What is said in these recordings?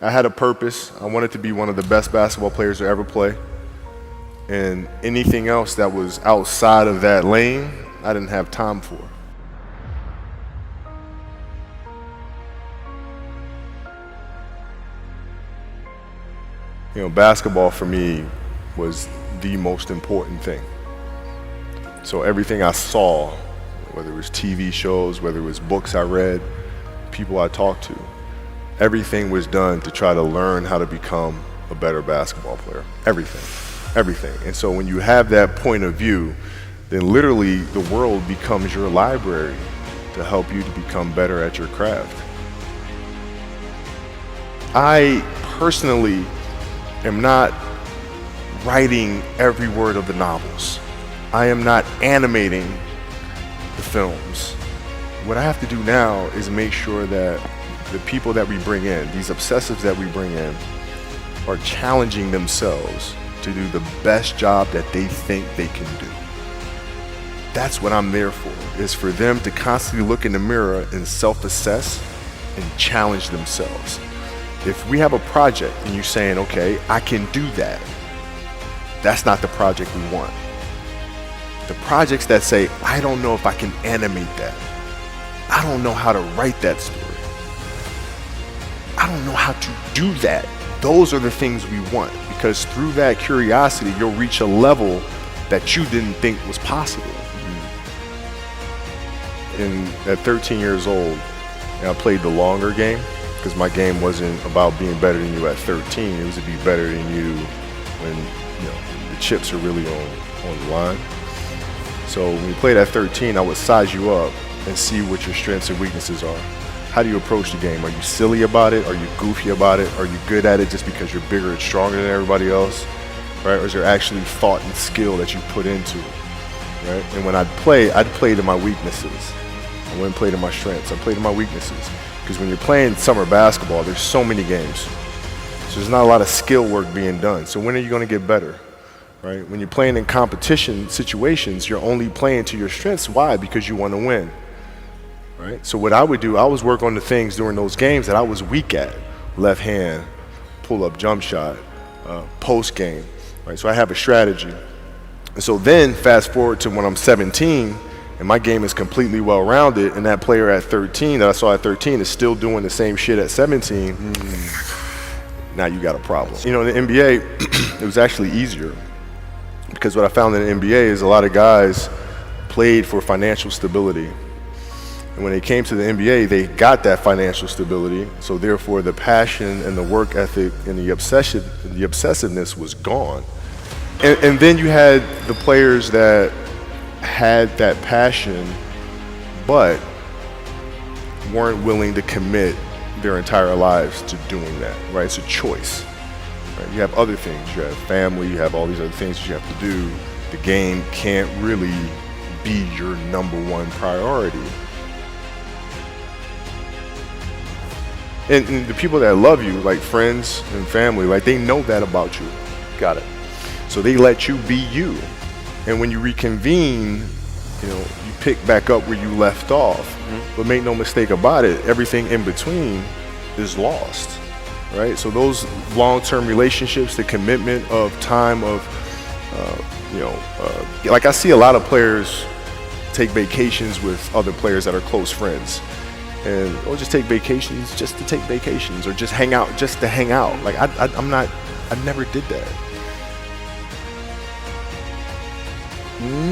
I had a purpose. I wanted to be one of the best basketball players to ever play. And anything else that was outside of that lane, I didn't have time for. You know, basketball for me was the most important thing. So everything I saw, whether it was TV shows, whether it was books I read, people I talked to, everything was done to try to learn how to become a better basketball player. Everything. And so when you have that point of view, then literally the world becomes your library to help you to become better at your craft. I personally am not writing every word of the novels. I am not animating the films. What I have to do now is make sure that the people that we bring in, these obsessives that we bring in, are challenging themselves to do the best job that they think they can do. That's what I'm there for, is for them to constantly look in the mirror and self-assess and challenge themselves. If we have a project and you're saying, okay, I can do that, that's not the project we want. The projects that say, I don't know if I can animate that. I don't know how to write that story. I don't know how to do that. Those are the things we want, because through that curiosity, you'll reach a level that you didn't think was possible. And at 13 years old, I played the longer game, because my game wasn't about being better than you at 13. It was to be better than you when the chips are really on the line. So when you played at 13, I would size you up and see what your strengths and weaknesses are. How do you approach the game? Are you silly about it? Are you goofy about it? Are you good at it just because you're bigger and stronger than everybody else? Right? Or is there actually thought and skill that you put into it? Right? And when I'd play to my weaknesses. I wouldn't play to my strengths. I played to my weaknesses. Because when you're playing summer basketball, there's so many games. So there's not a lot of skill work being done. So when are you going to get better? Right? When you're playing in competition situations, you're only playing to your strengths. Why? Because you want to win. Right? So what I would do, I was work on the things during those games that I was weak at. Left hand, pull-up jump shot, post game. Right? So I have a strategy. And so then fast forward to when I'm 17, and my game is completely well-rounded, and that player at 13 that I saw at 13 is still doing the same shit at 17, now you got a problem. You know, in the NBA, it was actually easier, because what I found in the NBA is a lot of guys played for financial stability. And when they came to the NBA, they got that financial stability, so therefore the passion and the work ethic and the obsessiveness was gone. And then you had the players that had that passion but weren't willing to commit their entire lives to doing that, right? It's a choice. Right? You have other things, you have family, you have all these other things that you have to do. The game can't really be your number one priority. And the people that love you, like friends and family, like they know that about you. Got it. So they let you be you. And when you reconvene, you pick back up where you left off. But make no mistake about it, everything in between is lost, right? So those long-term relationships, the commitment of time of, like I see a lot of players take vacations with other players that are close friends. Or just take vacations just to take vacations, or just hang out just to hang out. Like I never did that.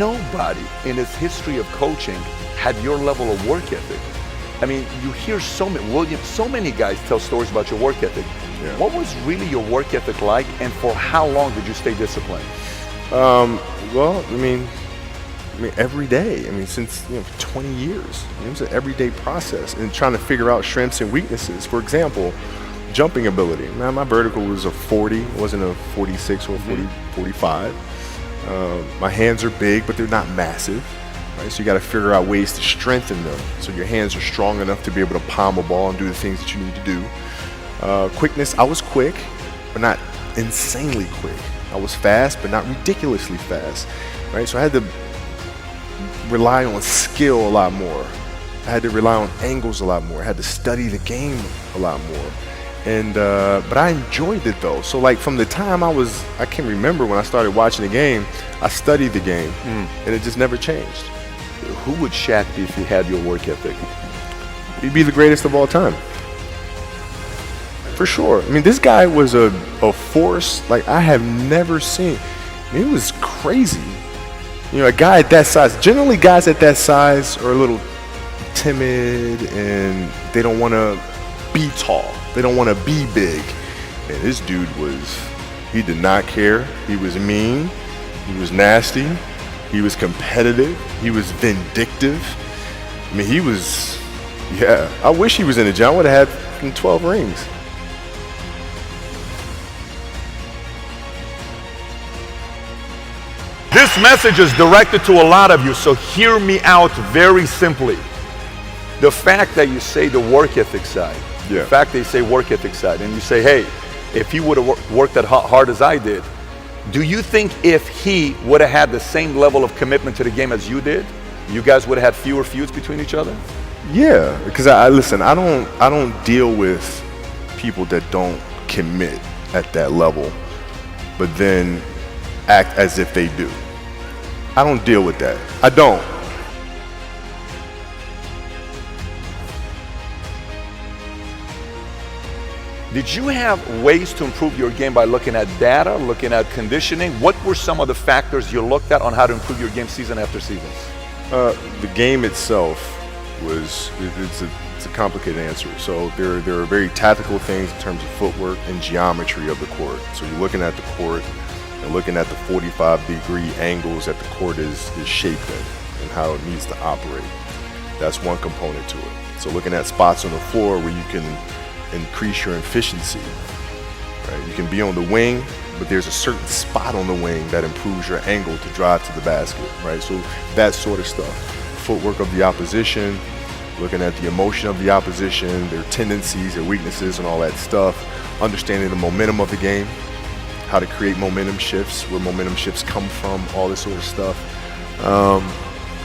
Nobody in its history of coaching had your level of work ethic. I mean, you hear so many guys tell stories about your work ethic. Yeah. What was really your work ethic like, and for how long did you stay disciplined? Well, I mean, every day. I mean, since 20 years. It was an everyday process, and trying to figure out strengths and weaknesses. For example, jumping ability. Now, my vertical was a 40, it wasn't a 46 or a 45. My hands are big, but they're not massive. Right? So you got to figure out ways to strengthen them, so your hands are strong enough to be able to palm a ball and do the things that you need to do. Quickness, I was quick, but not insanely quick. I was fast, but not ridiculously fast. Right? So I had to rely on skill a lot more. I had to rely on angles a lot more. I had to study the game a lot more. And but I enjoyed it though. So like from the time I can remember when I started watching the game, I studied the game, and it just never changed. Who would Shaq be if he had your work ethic? He'd be the greatest of all time. For sure. I mean, this guy was a force like I have never seen. I mean, it was crazy. You know, a guy at that size, generally guys at that size are a little timid and they don't want to be tall. They don't want to be big. And this dude he did not care. He was mean. He was nasty. He was competitive. He was vindictive. I mean, I wish he was in the gym. I would have had 12 rings. This message is directed to a lot of you, so hear me out very simply. The fact that you say the work ethic side, the fact that you say work ethic side, and you say, hey, if he would have worked as hard as I did, do you think if he would have had the same level of commitment to the game as you did, you guys would have had fewer feuds between each other? Yeah, because I don't deal with people that don't commit at that level, but then act as if they do. I don't deal with that. I don't. Did you have ways to improve your game by looking at data, looking at conditioning? What were some of the factors you looked at on how to improve your game season after season? The game itself it's a complicated answer. So there are very tactical things in terms of footwork and geometry of the court. So you're looking at the court and looking at the 45-degree angles that the court is shaped in and how it needs to operate. That's one component to it. So looking at spots on the floor where you can increase your efficiency, right? You can be on the wing, but there's a certain spot on the wing that improves your angle to drive to the basket, right? So that sort of stuff. Footwork of the opposition, looking at the emotion of the opposition, their tendencies, their weaknesses, and all that stuff. Understanding the momentum of the game, how to create momentum shifts, where momentum shifts come from, all this sort of stuff.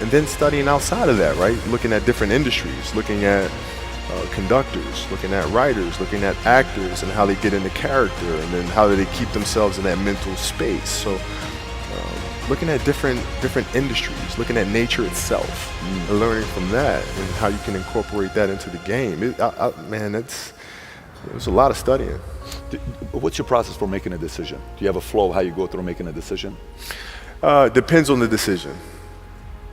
And then studying outside of that, right? Looking at different industries, looking at conductors, looking at writers, looking at actors and how they get into character, and then how do they keep themselves in that mental space. So looking at different industries, looking at nature itself, and learning from that and how you can incorporate that into the game. There's a lot of studying. What's your process for making a decision? Do you have a flow of how you go through making a decision? Depends on the decision.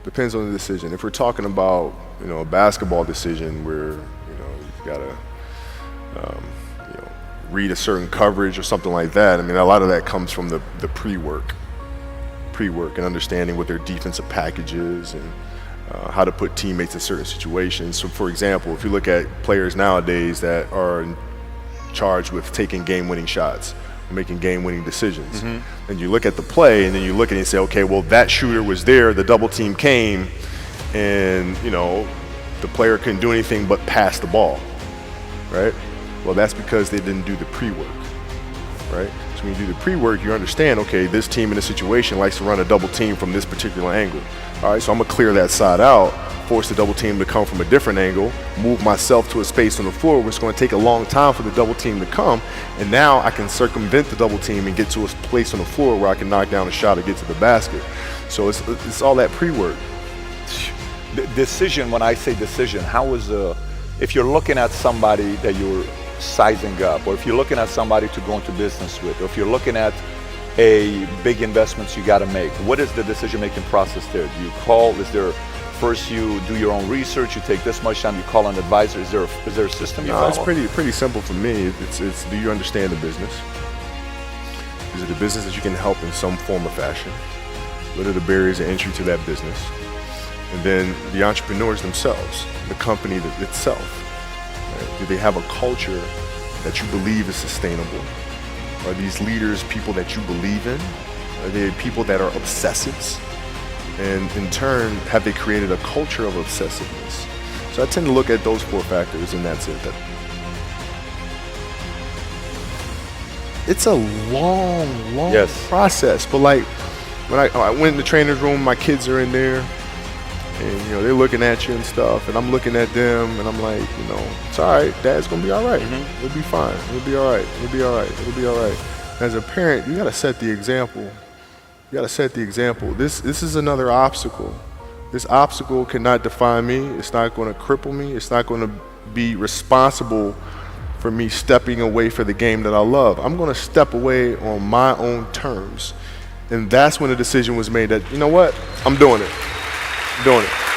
Depends on the decision. If we're talking about, a basketball decision where, you've got to, read a certain coverage or something like that. I mean, a lot of that comes from the pre-work and understanding what their defensive package is and how to put teammates in certain situations. So, for example, if you look at players nowadays that are charged with taking game-winning shots, making game-winning decisions. And you look at the play, and then you look at it and say, okay, well, that shooter was there, the double team came, and, the player couldn't do anything but pass the ball, right? Well, that's because they didn't do the pre-work, right? So when you do the pre-work, you understand, okay, this team in this situation likes to run a double team from this particular angle. All right, so I'm gonna clear that side out, force the double team to come from a different angle, move myself to a space on the floor where it's going to take a long time for the double team to come, and now I can circumvent the double team and get to a place on the floor where I can knock down a shot or get to the basket. So it's all that pre-work. The decision, when I say decision, if you're looking at somebody that you're sizing up, or if you're looking at somebody to go into business with, or if you're looking at a big investments you got to make, what is the decision-making process there? Do you call, first you do your own research, you take this much time, you call an advisor, is there a system you follow? It's pretty simple for me. It's do you understand the business? Is it a business that you can help in some form or fashion? What are the barriers of entry to that business? And then the entrepreneurs themselves, the company itself. Right? Do they have a culture that you believe is sustainable? Are these leaders people that you believe in? Are they people that are obsessives? And in turn, have they created a culture of obsessiveness? So I tend to look at those four factors, and that's it. It's a long process. But like when I went in the trainer's room, my kids are in there, and you know they're looking at you and stuff, and I'm looking at them, and I'm like, you know, it's all right. Dad's gonna be all right. It'll be fine. It'll be all right. It'll be all right. It'll be all right. As a parent, you gotta set the example. You gotta set the example. This is another obstacle. This obstacle cannot define me. It's not going to cripple me. It's not going to be responsible for me stepping away for the game that I love. I'm going to step away on my own terms. And that's when the decision was made that, you know what? I'm doing it. I'm doing it.